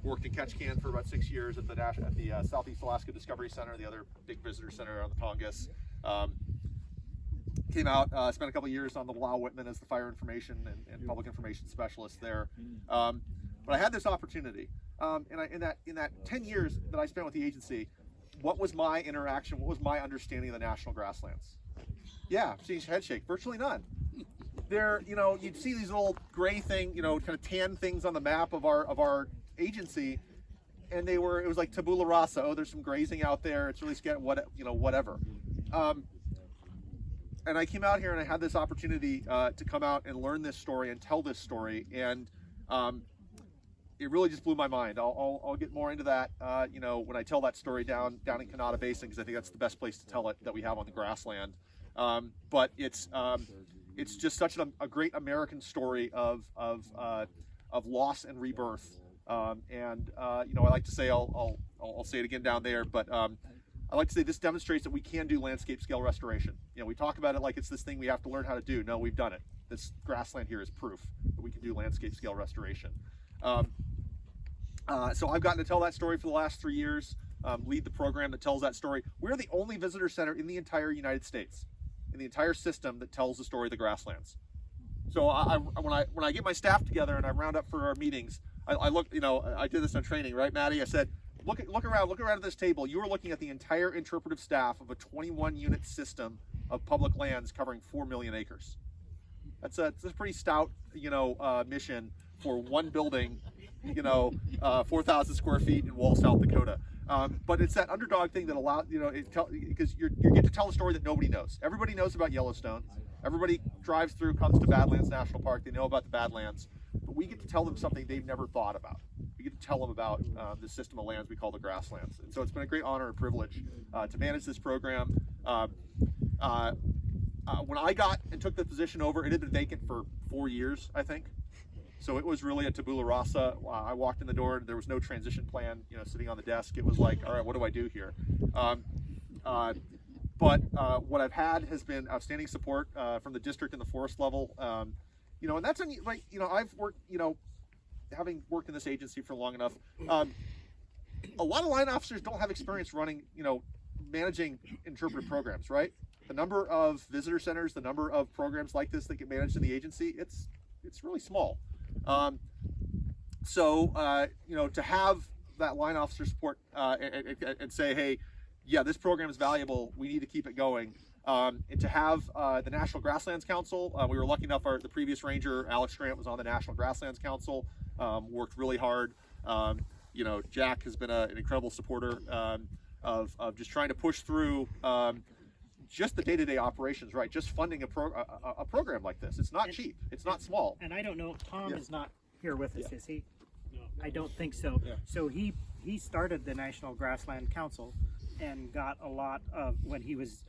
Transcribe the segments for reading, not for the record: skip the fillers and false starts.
Worked in Ketchikan for about 6 years at the Southeast Alaska Discovery Center, the other big visitor center on the Tongass. Came out, spent a couple of years on the Blau Whitman as the fire information and public information specialist there. But I had this opportunity, and in that 10 years that I spent with the agency, what was my interaction? What was my understanding of the national grasslands? Yeah, seeing head shake, virtually none. There, you know, you'd see these little gray thing, you know, kind of tan things on the map of our agency, and it was like tabula rasa. Oh, there's some grazing out there. It's really scary. Whatever. And I came out here and I had this opportunity to come out and learn this story and tell this story, and it really just blew my mind. I'll get more into that, you know, when I tell that story down in Kanata Basin, because I think that's the best place to tell it that we have on the grassland. But it's just such a great American story of loss and rebirth. You know, I like to say, I'll say it again down there, but I like to say this demonstrates that we can do landscape scale restoration. You know, we talk about it like it's this thing we have to learn how to do. No, we've done it. This grassland here is proof that we can do landscape scale restoration. So I've gotten to tell that story for the last 3 years, lead the program that tells that story. We're the only visitor center in the entire United States, in the entire system, that tells the story of the grasslands. So when I get my staff together and I round up for our meetings, I look, you know, I did this on training, right, Maddie? I said, look around at this table. You are looking at the entire interpretive staff of a 21-unit system of public lands covering 4 million acres. That's a pretty stout, you know, mission for one building, you know, 4,000 square feet in Wall, South Dakota. But it's that underdog thing that allows, you know, because you get to tell a story that nobody knows. Everybody knows about Yellowstone. Everybody drives through, comes to Badlands National Park. They know about the Badlands, but we get to tell them something they've never thought about. We get to tell them about the system of lands we call the grasslands. And so it's been a great honor and privilege to manage this program. When I got and took the position over, it had been vacant for 4 years, I think. So it was really a tabula rasa. I walked in the door, there was no transition plan, you know, sitting on the desk. It was like, all right, what do I do here? But what I've had has been outstanding support from the district and the forest level. You know, and that's, like, you know, I've worked, you know, having worked in this agency for long enough, a lot of line officers don't have experience running, you know, managing interpretive programs, right? The number of visitor centers, the number of programs like this that get managed in the agency, it's really small. You know, to have that line officer support and say, hey, yeah, this program is valuable, we need to keep it going. And to have the National Grasslands Council, we were lucky enough, the previous ranger, Alex Grant, was on the National Grasslands Council, worked really hard. You know, Jack has been an incredible supporter of just trying to push through just the day-to-day operations, right? Just funding a program like this. It's not cheap. It's not small. And I don't know, Tom is not here with us, is he? No. I don't think so. Yeah. So he started the National Grassland Council and got a lot of, when he was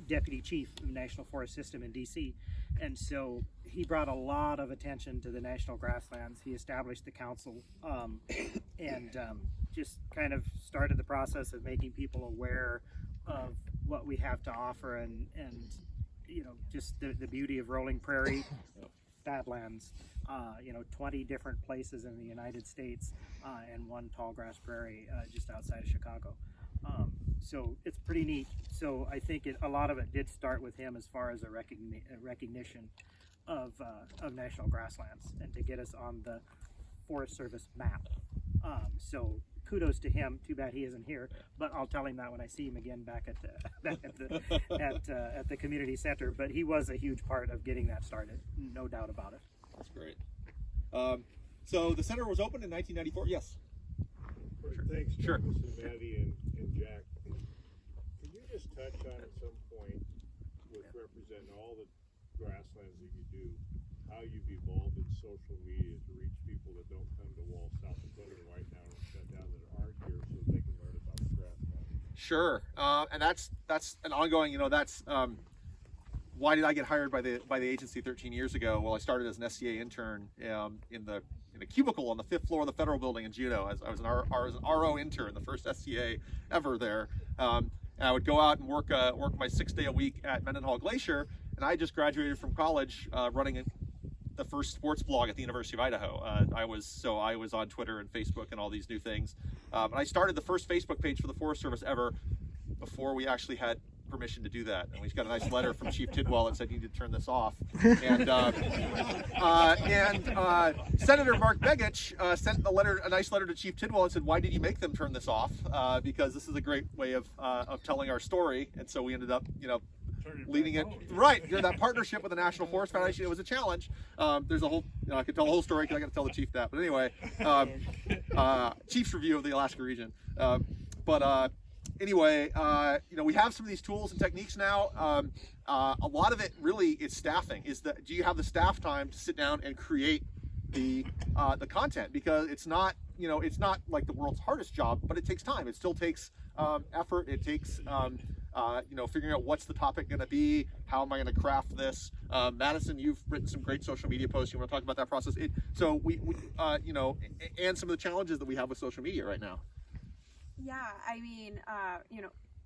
deputy chief of the National Forest System in DC, and so he brought a lot of attention to the national grasslands. He established the council and just kind of started the process of making people aware of what we have to offer, and you know, just the beauty of rolling prairie, Badlands, you know, 20 different places in the United States, and one tall grass prairie just outside of Chicago. So it's pretty neat. So I think a lot of it did start with him as far as a recognition of national grasslands and to get us on the Forest Service map. So kudos to him. Too bad he isn't here, but I'll tell him that when I see him again back at the community center. But he was a huge part of getting that started, no doubt about it. That's great. So the center was opened in 1994. Yes. Thanks, Sure. Travis and Maddie and Jack. Can you just touch on at some point, with representing all the grasslands that you do, how you've evolved in social media to reach people that don't come to Wall, South Dakota right now and shut down that aren't here so they can learn about the grasslands? Sure, and that's an ongoing. You know, that's why did I get hired by the agency 13 years ago? Well, I started as an SCA intern in a cubicle on the 5th floor of the federal building in Juneau. I was an RO intern, the first SCA ever there. And I would go out and work my 6 day a week at Mendenhall Glacier. And I just graduated from college running the first sports blog at the University of Idaho. I was on Twitter and Facebook and all these new things. And I started the first Facebook page for the Forest Service ever before we actually had permission to do that. And we got a nice letter from Chief Tidwell that said you need to turn this off. And Senator Mark Begich sent a nice letter to Chief Tidwell and said, "Why did you make them turn this off? Because this is a great way of telling our story." And so we ended up, leading it right. That partnership with the National Forest Foundation, it was a challenge. There's a whole, I could tell the whole story because I got to tell the chief that. But anyway, Chief's review of the Alaska region. Anyway, we have some of these tools and techniques now. A lot of it really is staffing. Do you have the staff time to sit down and create the content? Because it's not like the world's hardest job, but it takes time. It still takes effort. It takes figuring out what's the topic going to be. How am I going to craft this? Madison, you've written some great social media posts. You want to talk about that process? So we and some of the challenges that we have with social media right now. Yeah, I mean,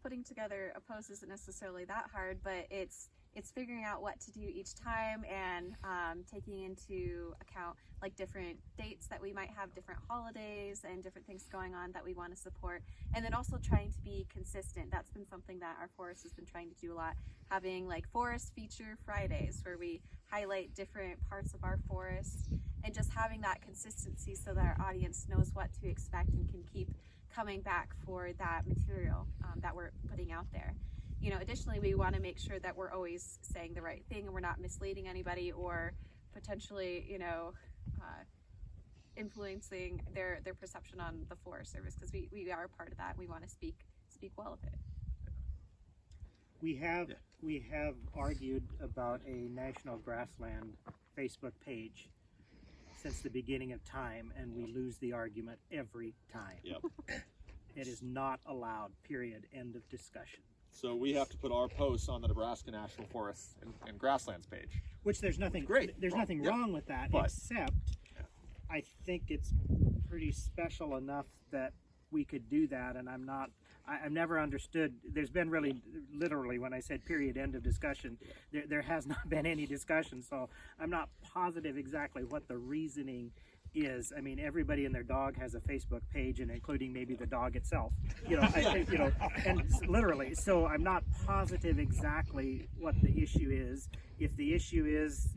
putting together a post isn't necessarily that hard, but it's figuring out what to do each time and taking into account like different dates that we might have, different holidays and different things going on that we want to support, and then also trying to be consistent. That's been something that our forest has been trying to do a lot, having like Forest Feature Fridays where we highlight different parts of our forest, and just having that consistency so that our audience knows what to expect and can keep coming back for that material that we're putting out there. Additionally, we want to make sure that we're always saying the right thing and we're not misleading anybody or potentially, influencing their perception on the Forest Service, because we are a part of that. We want to speak well of it. We have argued about a National Grassland Facebook page since the beginning of time, and we lose the argument every time. Yep. It is not allowed, period, end of discussion. So we have to put our posts on the Nebraska National Forests and Grasslands page. Which there's nothing wrong with that, except I think it's pretty special enough that we could do that, and I've never understood. There's been literally, when I said period, end of discussion, there has not been any discussion, so I'm not positive exactly what the reasoning is. I mean, everybody and their dog has a Facebook page, and including maybe the dog itself, and literally, so I'm not positive exactly what the issue is. If the issue is,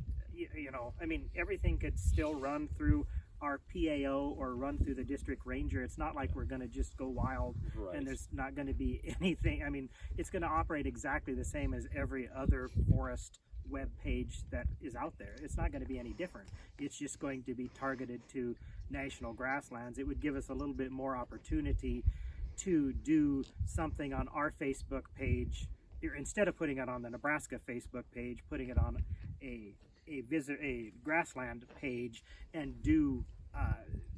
everything could still run through our PAO or run through the district ranger. It's not like we're going to just go wild, right, and there's not going to be anything. I mean, it's going to operate exactly the same as every other forest web page that is out there. It's not going to be any different. It's just going to be targeted to national grasslands. It would give us a little bit more opportunity to do something on our Facebook page, instead of putting it on the Nebraska Facebook page, putting it on a grassland page, and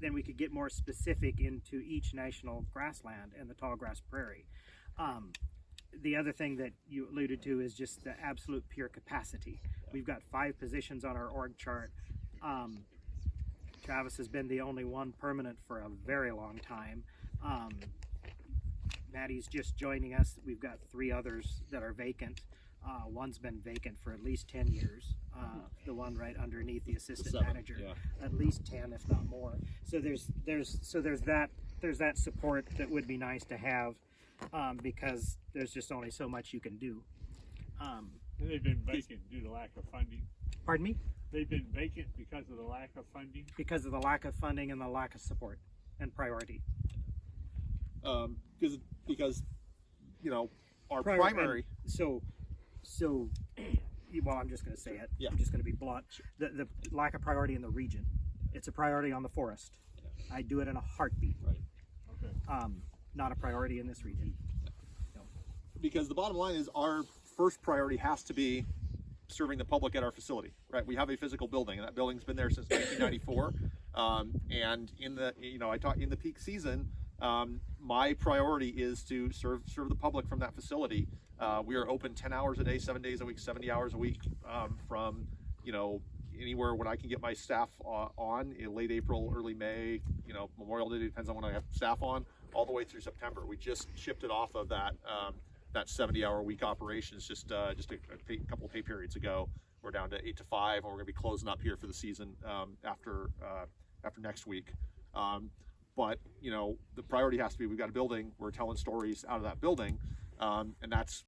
then we could get more specific into each national grassland and the tall grass prairie. The other thing that you alluded to is just the absolute pure capacity. We've got 5 positions on our org chart. Travis has been the only one permanent for a very long time. Maddie's just joining us. We've got 3 others that are vacant. One's been vacant for at least 10 years. The one right underneath the assistant manager, at least 10, if not more. So there's that support that would be nice to have, because there's just only so much you can do. They've been vacant due to lack of funding. Pardon me? They've been vacant because of the lack of funding. Because of the lack of funding and the lack of support and priority. Because our primary. So, well, I'm just going to say it. Yeah. I'm just going to be blunt. The lack of priority in the region. It's a priority on the forest. I do it in a heartbeat. Right. Okay. Not a priority in this region. No. Because the bottom line is our first priority has to be serving the public at our facility. Right. We have a physical building, and that building's been there since 1994. And in the peak season, my priority is to serve the public from that facility. We are open 10 hours a day, 7 days a week, 70 hours a week, from anywhere when I can get my staff on in late April, early May, Memorial Day, depends on when I have staff on, all the way through September. We just shifted off of that 70-hour week operations just a couple of pay periods ago. We're down to 8 to 5, and we're going to be closing up here for the season after next week. But you know, the priority has to be, we've got a building, we're telling stories out of that building, and that's